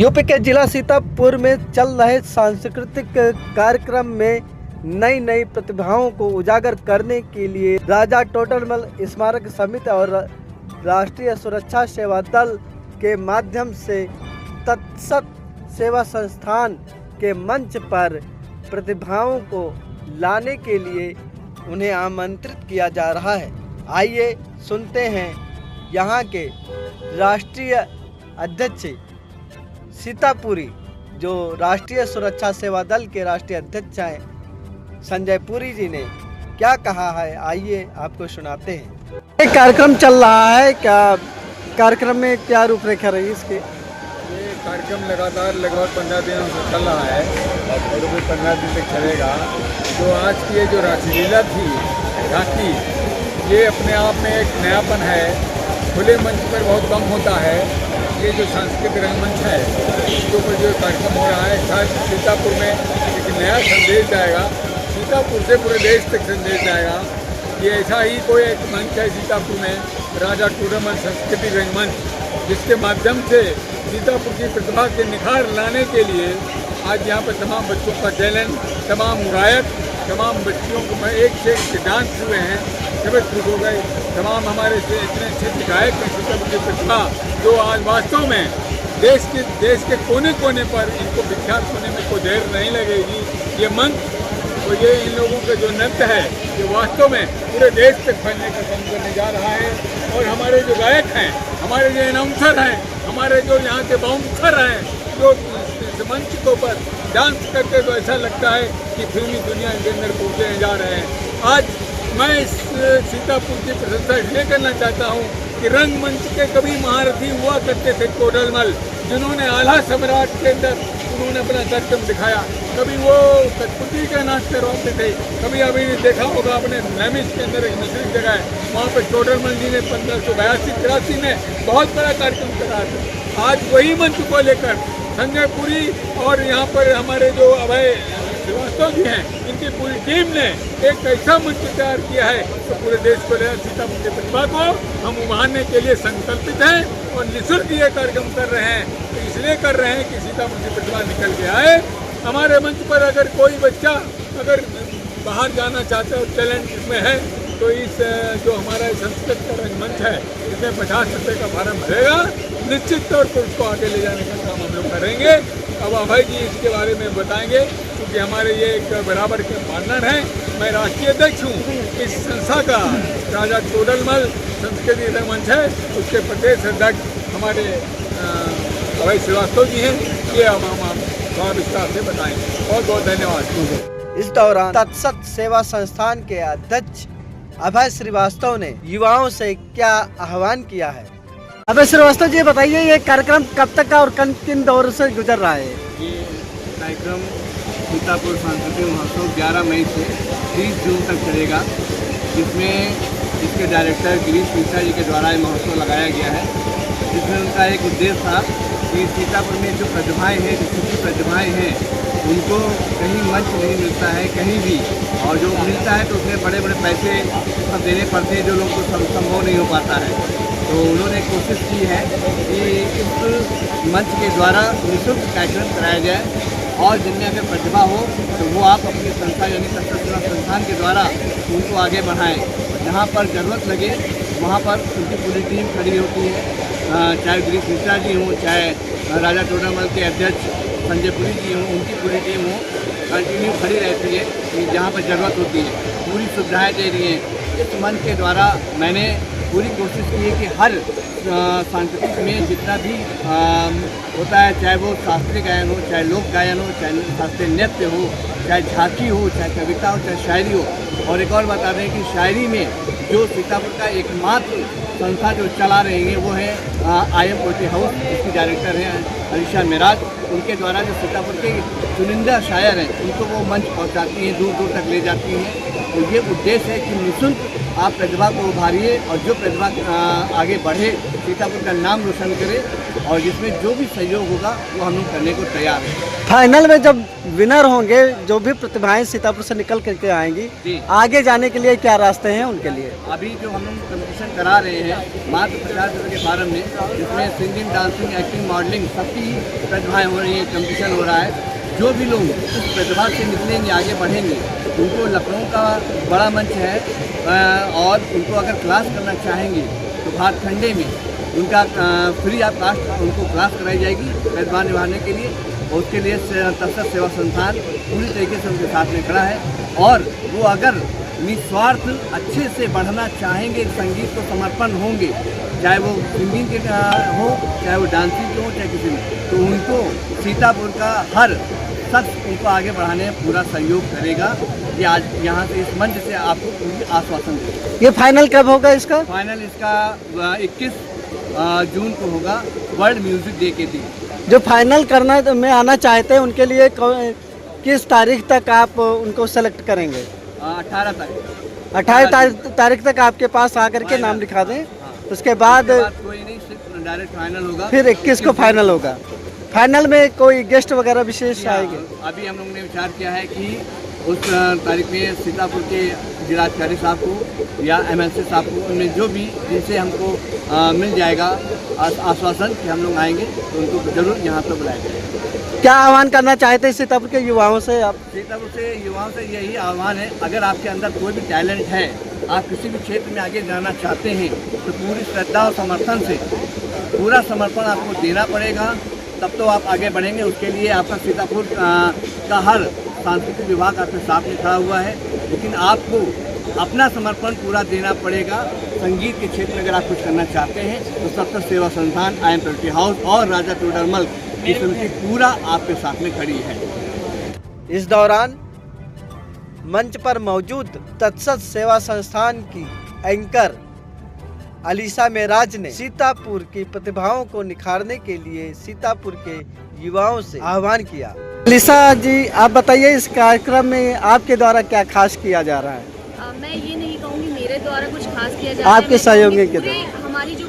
UP के जिला सीतापुर में चल रहे सांस्कृतिक कार्यक्रम में नई नई प्रतिभाओं को उजागर करने के लिए राजा टोडरमल स्मारक समिति और राष्ट्रीय सुरक्षा सेवा दल के माध्यम से तत्सत सेवा संस्थान के मंच पर प्रतिभाओं को लाने के लिए उन्हें आमंत्रित किया जा रहा है। आइए सुनते हैं यहाँ के राष्ट्रीय अध्यक्ष सीतापुरी, जो राष्ट्रीय सुरक्षा सेवा दल के राष्ट्रीय अध्यक्ष हैं, संजय पुरी जी ने क्या कहा है। आइए आपको सुनाते हैं। एक कार्यक्रम चल रहा है, क्या कार्यक्रम में क्या रूपरेखा रही इसके? ये कार्यक्रम लगातार लगभग 15 दिनों से चल रहा है और भी 15 दिन तक चलेगा। तो आज की ये जो रासलीला थी झांकी, ये अपने आप में एक नयापन है। खुले मंच पर बहुत कम होता है। ये जो सांस्कृतिक रंगमंच है, इसके ऊपर जो कार्यक्रम हो रहा है, शायद सीतापुर में एक नया संदेश जाएगा। सीतापुर से पूरे देश तक संदेश जाएगा। ये ऐसा ही कोई एक मंच है सीतापुर में, राजा टोडरमल सांस्कृतिक रंगमंच, जिसके माध्यम से सीतापुर की प्रतिभा के निखार लाने के लिए आज यहाँ पर तमाम बच्चों का टैलेंट, तमाम गायक, तमाम बच्चियों को एक से एक डांस हुए हैं, सब खुश हो गए। तमाम हमारे से इतने अच्छे गायक हैं सीतापुर की प्रतिभा, जो आज वास्तव में देश के कोने कोने पर इनको विख्यात होने में कोई देर नहीं लगेगी। ये मंच और ये इन लोगों का जो नृत्य है, ये वास्तव में पूरे देश तक फैलने का काम करने जा रहा है। और हमारे जो गायक हैं, हमारे जो अनाउंसर हैं, हमारे जो यहाँ के बाउंसर हैं, जो इस मंच के ऊपर डांस करते तो ऐसा लगता है कि फिल्मी दुनिया के अंदर पहुँचे जा रहे हैं। आज मैं इस सीतापुर की प्रशंसा इसलिए करना चाहता हूँ कि रंगमंच के कभी महारथी हुआ करते थे टोडरमल, जिन्होंने आल्हा सम्राट के अंदर उन्होंने अपना कार्यक्रम दिखाया। कभी वो कठपुतली का नाच करवाते थे, कभी अभी देखा होगा आपने नैमिष के अंदर एक मिश्रित जगह है, वहाँ पर टोडरमल जी ने 1582-83 में बहुत बड़ा कार्यक्रम कराया था। आज वही मंच को लेकर संजय पुरी और यहाँ पर हमारे जो अभय श्रीवास्तव जी हैं, इनकी पूरी टीम ने एक ऐसा मंच तैयार किया है तो पूरे देश को सीतापुर की प्रतिभा को हम उभारने के लिए संकल्पित हैं और निःशुल्क ये कार्यक्रम कर रहे हैं। तो इसलिए कर रहे हैं कि सीतापुर की प्रतिभा निकल के आए। हमारे मंच पर अगर कोई बच्चा अगर बाहर जाना चाहता है, टैलेंट इसमें है, तो इस जो हमारा संस्कृत का रंगमंच है, इसमें 50 रुपये का फार्म भरेगा। निश्चित तौर पर उसको आगे ले जाने का काम हम लोग करेंगे। अब अभय जी इसके बारे में बताएंगे, क्योंकि हमारे ये एक बराबर के पार्टनर हैं। मैं राष्ट्रीय अध्यक्ष हूँ इस संस्था का। राजा टोडरमल संस्कृति रंगमंच है, उसके प्रदेश अध्यक्ष हमारे अभय श्रीवास्तव जी हैं। ये हम थोड़ा विस्तार से बताएंगे। बहुत बहुत धन्यवाद। इस दौरान तत्सत सेवा संस्थान के अध्यक्ष अभय श्रीवास्तव ने युवाओं से क्या आह्वान किया है। अभय श्रीवास्तव जी बताइए, ये कार्यक्रम कब तक का और किन दौर से गुजर रहा है? ये कार्यक्रम सीतापुर सांस्कृतिक महोत्सव 11 मई से 30 जून तक चलेगा, जिसमें इसके डायरेक्टर गिरीश मिश्रा जी के द्वारा ये महोत्सव लगाया गया है। जिसमें उनका एक उद्देश्य था कि सीतापुर में जो प्रतिभाएँ हैं, जो छोटी प्रतिभाएँ हैं, उनको कहीं मंच नहीं मिलता है कहीं भी, और जो मिलता है तो उसमें बड़े बड़े पैसे सब देने पड़ते हैं, जो लोग को संभव नहीं हो पाता है। तो उन्होंने कोशिश की है कि इस मंच के द्वारा निःशुल्क कार्यक्रम कराया जाए, और जिनमें अगर प्रतिभा हो तो वो आप अपनी संस्था यानी तत्सत सेवा संस्थान के द्वारा उनको आगे बढ़ाएं। जहाँ पर ज़रूरत लगे वहाँ पर उनकी पूरी टीम खड़ी होती है, चाहे गिरीश मिश्रा जी हों, चाहे राजा टोडरमल के अध्यक्ष संजय पुरी जी हों, उनकी पूरी टीम हो कंटिन्यू खड़ी रहती है कि जहाँ पर ज़रूरत होती है पूरी सुविधाएँ दे रही हैं। इस मंच के द्वारा मैंने पूरी कोशिश की है कि हर सांस्कृतिक में जितना भी होता है, चाहे वो शास्त्रीय गायन हो, चाहे लोक गायन हो, चाहे शास्त्रीय नृत्य हो, चाहे झांकी हो, चाहे कविता हो, चाहे शायरी हो। और एक और बता दें कि शायरी में जो सीतापुर का एकमात्र संस्था जो चला रही है वो है IM पोएट्री हाउस, इसकी डायरेक्टर हैं अलीशा मेराज। उनके द्वारा जो सीतापुर के चुनिंदा शायर हैं उनको वो मंच पहुंचाती हैं, दूर दूर तक ले जाती हैं। तो ये उद्देश्य है कि निःशुल्क आप प्रतिभा को उभारिए और जो प्रतिभा आगे बढ़े, सीतापुर का नाम रोशन करे, और जिसमें जो भी सहयोग होगा वो हम लोग करने को तैयार हैं। फाइनल में जब विनर होंगे, जो भी प्रतिभाएं सीतापुर से निकल करके आएंगी, जी। आगे जाने के लिए क्या रास्ते हैं उनके लिए? अभी जो हम लोग कंपटीशन करा रहे हैं मात्र 50 रुपये के फार्म में, जिसमें सिंगिंग, डांसिंग, एक्टिंग, मॉडलिंग सबकी प्रतिभाएं हो रही हैं, कंपटीशन हो रहा है। जो भी लोग इस प्रतिभा से निकलेंगे, आगे बढ़ेंगे, उनको लखनऊ का बड़ा मंच है और उनको अगर क्लास करना चाहेंगे तो भातखंडे में उनका फ्री ऑफ कास्ट उनको क्लास कराई जाएगी प्रतिभा निभाने के लिए। और उसके लिए तत्सत सेवा संस्थान पूरी तरीके से उनके साथ में खड़ा है और वो अगर निस्वार्थ अच्छे से बढ़ना चाहेंगे, संगीत को समर्पण होंगे, चाहे वो सिंगिंग के हो, चाहे वो डांसिंग के हो, चाहे किसी में, तो उनको सीतापुर का हर शख्स उनको आगे बढ़ाने में पूरा सहयोग करेगा। ये आज यहाँ से इस मंच से आपको पूरी आश्वासन देगा। ये फाइनल कब होगा इसका? फाइनल इसका 21 जून को होगा, वर्ल्ड म्यूजिक डे के दिन। जो फाइनल करना में आना चाहते हैं उनके लिए किस तारीख तक आप उनको सेलेक्ट करेंगे? 18 तारीख 18 तारीख तक आपके पास आकर के नाम लिखा दें। उसके बाद कोई नहीं, सिर्फ डायरेक्ट फाइनल होगा। फिर 21 को फाइनल होगा। फाइनल में कोई गेस्ट वगैरह विशेष आएंगे? अभी हम लोगों ने विचार किया है कि उस तारीख में सीतापुर के जिलाधिकारी साहब को या MLC साहब को, उनमें जो भी जिनसे हमको मिल जाएगा आश्वासन कि हम लोग आएंगे, तो उनको जरूर यहाँ पर बुलाया जाएगा। क्या आह्वान करना चाहते हैं सीतापुर के युवाओं से आप? सीतापुर से युवाओं से यही आह्वान है, अगर आपके अंदर कोई भी टैलेंट है, आप किसी भी क्षेत्र में आगे जाना चाहते हैं, तो पूरी श्रद्धा और समर्थन से पूरा समर्पण आपको देना पड़ेगा, तब तो आप आगे बढ़ेंगे। उसके लिए आपका सीतापुर का हर सांस्कृतिक विभाग आपके साथ में खड़ा हुआ है, लेकिन आपको अपना समर्पण पूरा देना पड़ेगा। संगीत के क्षेत्र में अगर आप कुछ करना चाहते हैं तो सत्तर सेवा संस्थान, IM प्योरिटी हाउस और राजा टोडरमल की समिति पूरा आपके साथ में खड़ी है। इस दौरान मंच पर मौजूद तत्सत सेवा संस्थान की एंकर अलीसा मेराज ने सीतापुर की प्रतिभाओं को निखारने के लिए सीतापुर के युवाओं से आह्वान किया। अलीसा जी, आप बताइए इस कार्यक्रम में आपके द्वारा क्या खास किया जा रहा है? मैं ये नहीं कहूँगी मेरे द्वारा कुछ खास किया जा रहा है, आपके सहयोगी के द्वारा, हमारी जो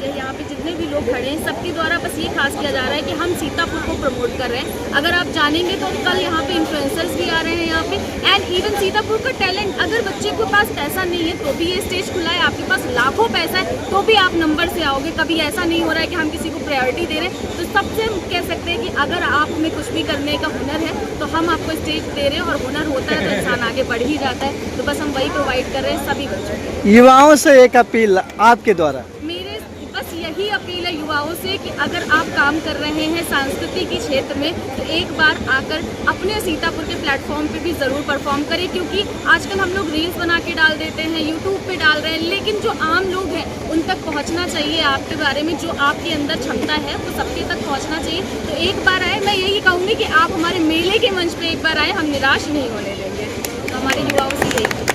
यहाँ पे जितने भी लोग खड़े हैं सबके द्वारा बस ये खास किया जा रहा है कि हम सीतापुर को प्रमोट कर रहे हैं। अगर आप जानेंगे तो कल यहाँ पे इन्फ्लुएंसर्स भी आ रहे हैं यहाँ पे, एंड इवन सीतापुर का टैलेंट, अगर बच्चे के पास पैसा नहीं है तो भी ये स्टेज खुला है, आपके पास लाखों पैसा है तो भी आप नंबर से आओगे। कभी ऐसा नहीं हो रहा है कि हम किसी को प्रायोरिटी दे रहे हैं। तो सबसे हम कह सकते हैं कि अगर आप में कुछ भी करने का हुनर है तो हम आपको स्टेज दे रहे हैं, और हुनर होता है तो इंसान आगे बढ़ ही जाता है। तो बस हम वही प्रोवाइड कर रहे हैं सभी बच्चों को। युवाओं से एक अपील आपके द्वारा? मेरे बस यही अपील है युवाओं से कि अगर आप काम कर रहे हैं सांस्कृतिक के क्षेत्र में तो एक बार आकर अपने सीतापुर के प्लेटफॉर्म पे भी ज़रूर परफॉर्म करें, क्योंकि आजकल हम लोग रील्स बना के डाल देते हैं, यूट्यूब पे डाल रहे हैं, लेकिन जो आम लोग हैं उन तक पहुंचना चाहिए। आपके बारे में जो आपके अंदर क्षमता है वो सबके तक पहुँचना चाहिए। तो एक बार आए, मैं यही कहूँगी कि आप हमारे मेले के मंच पर एक बार आए, हम निराश नहीं होने देंगे। तो हमारे युवाओं से यही